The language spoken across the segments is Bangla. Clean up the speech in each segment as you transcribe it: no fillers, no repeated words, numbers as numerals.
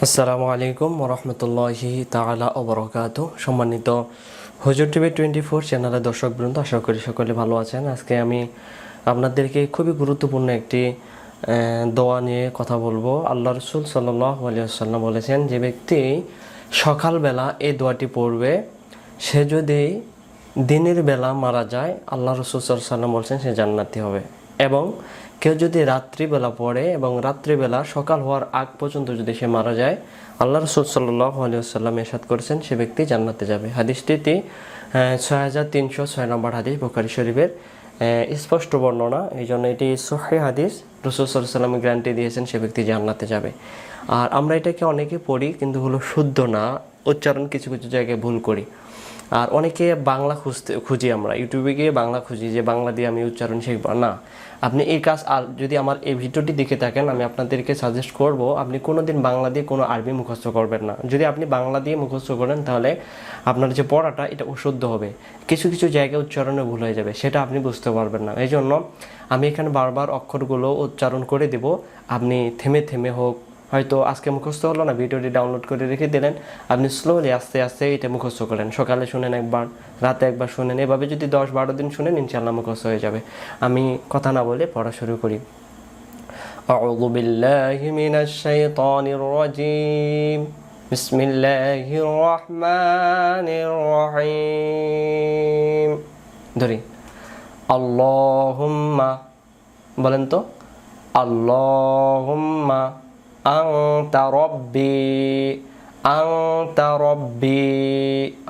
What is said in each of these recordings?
আসসালামু আলাইকুম ওরহমতুল্লাহি তাআলা ও বারাকাতুহু। সম্মানিত হুজুর টিভি 24 চ্যানেলের দর্শকবৃন্দ, আশা করি সকলে ভালো আছেন। আজকে আমি আপনাদেরকে খুবই গুরুত্বপূর্ণ একটি দোয়া নিয়ে কথা বলবো। আল্লাহ রসুল সাল্লাল্লাহু আলাইহি ওয়াসাল্লাম বলেছেন, যে ব্যক্তি সকালবেলা এই দোয়াটি পড়বে, সে যদি দিনের বেলা মারা যায়, আল্লাহ রসুল সাল্লাল্লাহু আলাইহি ওয়াসাল্লাম বলছেন সে জান্নাতি হবে। এবং কেউ যদি রাত্রিবেলা পড়ে এবং রাত্রিবেলা সকাল হওয়ার আগ পর্যন্ত যদি সে মারা যায়, আল্লাহ রসুল সাল্লাল্লাহু আলাইহি ওয়াসাল্লাম ইরশাদ করেছেন সে ব্যক্তি জান্নাতে যাবে। হাদিসটি 6306 নম্বর হাদিস, বুখারী শরীফের স্পষ্ট বর্ণনা। এই জন্য এটি সহিহ হাদিস। রসুল সাল্লাল্লাহু আলাইহি ওয়াসাল্লাম গ্যারান্টি দিয়েছেন সে ব্যক্তি জান্নাতে যাবে। আর আমরা এটাকে অনেকে পড়ি কিন্তু হলো শুদ্ধ না, উচ্চারণ কিছু কিছু জায়গায় ভুল করি। আর অনেকে বাংলা খুঁজি, আমরা ইউটিউবে গিয়ে বাংলা খুঁজি যে বাংলা দিয়ে আমি উচ্চারণ শিখব না। আপনি এই কাজ, আর যদি আমার এই ভিডিওটি দেখে থাকেন, আমি আপনাদেরকে সাজেস্ট করব আপনি কোনো দিন বাংলা দিয়ে কোনো আরবি মুখস্থ করবেন না। যদি আপনি বাংলা দিয়ে মুখস্থ করেন তাহলে আপনার যে পড়াটা এটা অশুদ্ধ হবে, কিছু কিছু জায়গায় উচ্চারণে ভুল হয়ে যাবে, সেটা আপনি বুঝতে পারবেন না। এই জন্য আমি এখানে বারবার অক্ষরগুলো উচ্চারণ করে দেব, আপনি থেমে থেমে হোক, হয়তো আজকে মুখস্থ হলো না, ভিডিওটি ডাউনলোড করে রেখে দিলেন, আপনি স্লোলি আস্তে আস্তে এটা মুখস্থ করেন। সকালে শুনেন একবার, রাতে একবার শুনেন, এভাবে যদি 10-12 দিন শুনেন ইনশাআল্লাহ মুখস্থ হয়ে যাবে। আমি কথা না বলে পড়া শুরু করি। আউযু বিল্লাহি মিনাশ শাইতানির রাজীম। বিসমিল্লাহির রহমানির রহিম। ধরি আল্লাহুম্মা, বলেন তো, আল্লাহুম্মা আনতা রব্বি, আনতা রব্বি।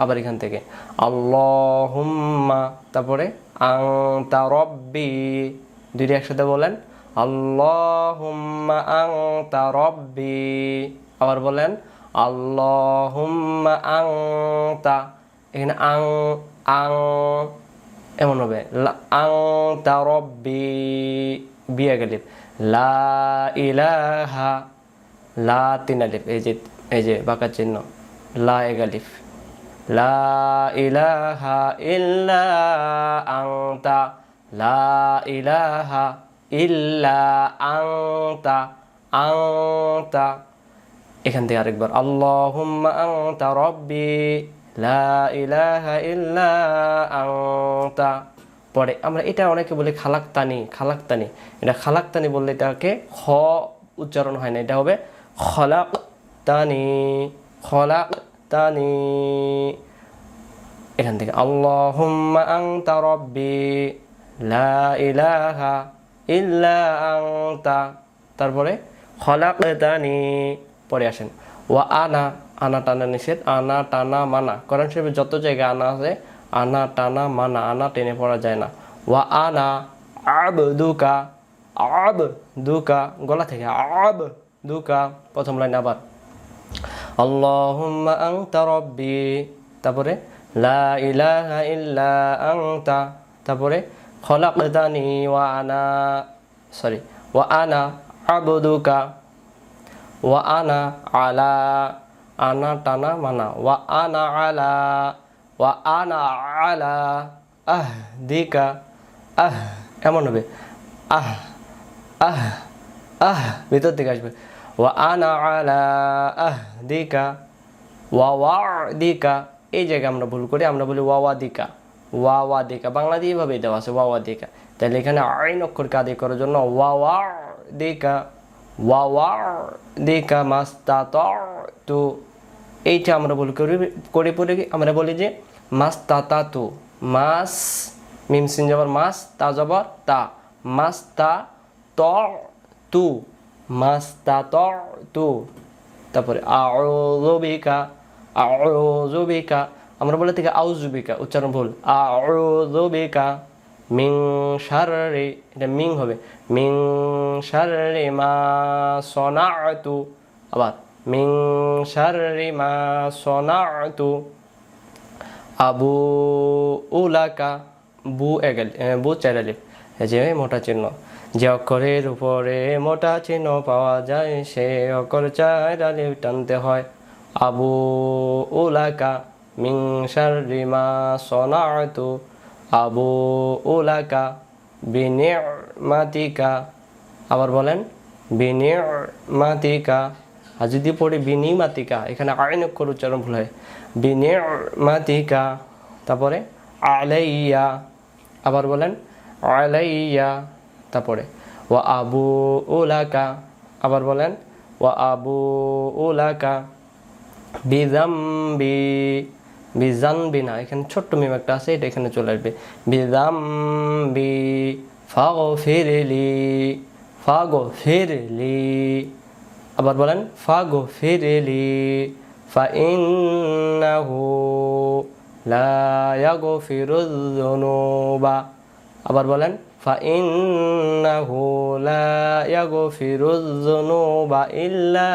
আবার এখান থেকে আল্লাহুম্মা, তারপরে আনতা রব্বি, দুইটি একসাথে বলেন, আল্লাহুম্মা আনতা রব্বি। আবার বলেন আল্লাহুম্মা আনতা, এখানে আং আং এমন হবে, আনতা রব্বি, বিয়া গেলিপ, লা ইলাহা, লা 3 আলিফ, এই যে বাঁকা চিহ্ন, লা এক আলিফ, লা ইলাহা ইল্লা আনতা, লা ইলাহা ইল্লা আনতা, আনতা। এখান থেকে আরেকবার আল্লাহুম্মা আনতা রব্বি, লা ইলাহা ইল্লা আনতা। পরে আমরা এটা অনেকে বলি খালাক্তানি, খালাক্তানি। এটা খালাক্তানি বললে এটাকে খ উচ্চারণ হয় না, এটা হবে খলাক্তানি, খলাক্তানি। এখান থেকে আল্লাহুম্মা আনতা রব্বি, লা ইলাহা ইল্লা আনতা, তারপরে খলাক্তানি। পরে আসেন ওয়া আনা, আনা টানা নিষেধ, আনা টানা মানা। কোরআন শরীফে যত জায়গায় আনা আছে, আনা টানা মানা, আনা টেনে পড়া যায় না। ওয়া আনা আবদুকা, আবদুকা, গলা থেকে আবদুকা, প্রথম লাইন আবার আল্লাহুম্মা আনতা রব্বি, তারপরে লা ইলাহা ইল্লা আনতা, তারপরে খলাকতানি ওয়া আনা, ওয়া আনা আবদুকা, ওয়া আনা আলা, আনা টানা মানা, ওয়া আনা আলা, ওয়া আনা আলা আহদিকা, এমন হবে আহ আহ আহ, ভিতর থেকে আসবে, ওয়া আনা আলা আহদিকা ওয়া ওয়াদিকা। এই জায়গায় আমরা ভুল করি, আমরা বলি ওয়াওয়াদিকা, ওয়াওয়াদিকা। বাংলা দিয়ে এভাবে দেওয়া আছে ওয়াওয়াদিকা, তাহলে এখানে আইন অক্ষরকে আদি করার জন্য ওয়াওয়াদিকা, ওয়াওয়াদিকা মাস্তাতাতু। এইটা আমরা ভুল করে পড়ে আমরা বলি যে মাস্তাতাতু, মাস মিম সিন জবর মাস, তা জবর তা, মাস্তা ত তু, মাস্তাতাতু। তারপরে আউযু বিকা, আউযু বিকা, আমরা বলে থেকে আউযু বিকা, উচ্চারণ ভুল, আউযু বিকা মিন শাররি, এটা মিং হবে, মিন শাররি মা সনাতু। আবার মিন শাররি মা সনাতু। আবু উলাকা, বু এগাল, বু 4 আলিফ, যে মোটা চিহ্ন, যে অক্ষরের উপরে মোটা চিহ্ন পাওয়া যায় সে অক্ষর 4 আলিফ টানতে হয়। আবু উলাকা মিন শাররি মা সনাতু, আবু উলাকা বিনি'মাতিকা। আবার বলেন বিনি'মাতিকা আর যদি পড়ি বিনিমাতিকা, এখানে আইন অক্ষর উচ্চারণ ভুল হয়, বিনিমাতিকা। তারপরে আলাইয়া, আবার বলেন আলাইয়া। তারপরে ওয়া আবু উলাকা, আবার বলেন ওয়া আবু উলাকা বিজাম্বি, বিজানবি না, এখানে ছোট্ট মিম একটা আছে, এটা এখানে চলে আসবে, বিজাম্বি ফাগফিরলি, ফাগফিরলি। আবার বলেন ফাগফিরলি ফাইন্নাহু লা ইয়াগফিরুয যুনুবা। আবার বলেন ফাইন্নাহু লা ইয়াগফিরুয যুনুবা ইল্লা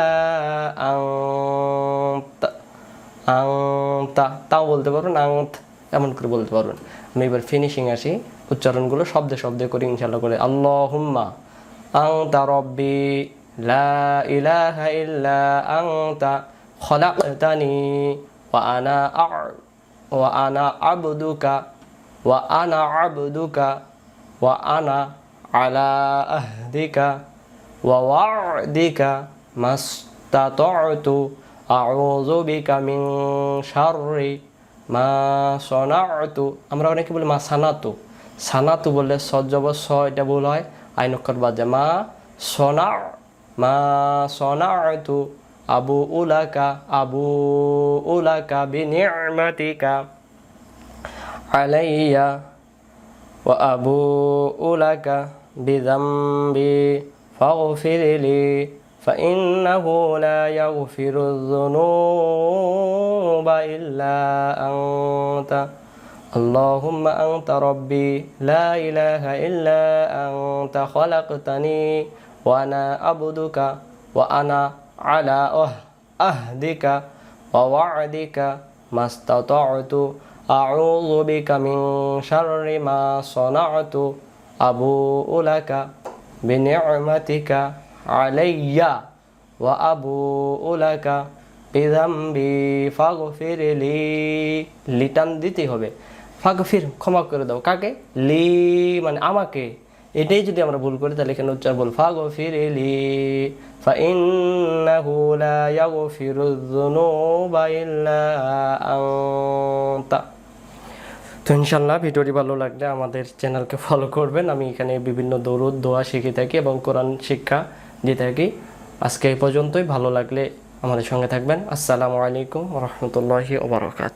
আনতা। আংতা, তাও বলতে পারবেন, আংত এমন করে বলতে পারবেন। আমি এবার ফিনিশিং আসি, উচ্চারণগুলো শব্দে শব্দে করি ইনশাআল্লাহ করে। আল্লাহুম্মা আনতা রব্বি লা ইলাহা ইল্লা আনতা খলাকতানি ওয়া আনা আবদুকা ওয়া আনা আবদুকা ওয়া আনা আলা আহদিকা ওয়া ওয়া'দিকা মাস্তাতা'তু আউযু বিকা মিন শাররি মা সনা'তু। আমরা অনেকে বলি মা সানাতু, সানাতু বললে সজ্জব স, এটা ভুল হয়, আইন অক্ষর বাজে। মা সনা, মা সনা'তু আবু উলাকা, আবু উলাকা বিনি'মাতিকা আলাইয়া ওয়া আবু উলাকা বিযামবি ফাগফিরলি فإنه لا يغفر الذنوب إلا أنت اللهم أنت ربي لا إله إلا أنت خلقتني وأنا عبدك وأنا على عهدك ووعدك ما استطعت أعوذ بك من شر ما صنعت أبوء لك بنعمتك আলাইয়া ওয়া আবুউ লাকা বিযামবি ফাগফিরলি। লিটান দিতে হবে, ফাগফির ক্ষমা করে দাও, কাকে? লি মানে আমাকে। এটাই যদি আমরা ভুল করি তাহলে এখানে উচ্চারণ বল ফাগফিরলি ফাইন্নাহু লা ইয়াগফিরুয যুনুবা ইল্লা আনতা। তো ইনশাআল্লাহ ভিডিওটি ভালো লাগলে আমাদের চ্যানেলকে ফলো করবেন। আমি এখানে বিভিন্ন দরুদ দোয়া শিখে থাকি এবং কোরআন শিক্ষা দিয়ে থাকি। আজকে এই পর্যন্তই, ভালো লাগলে আমাদের সঙ্গে থাকবেন। আসসালামু আলাইকুম ওয়া রাহমাতুল্লাহি ওয়া বারাকাতুহু।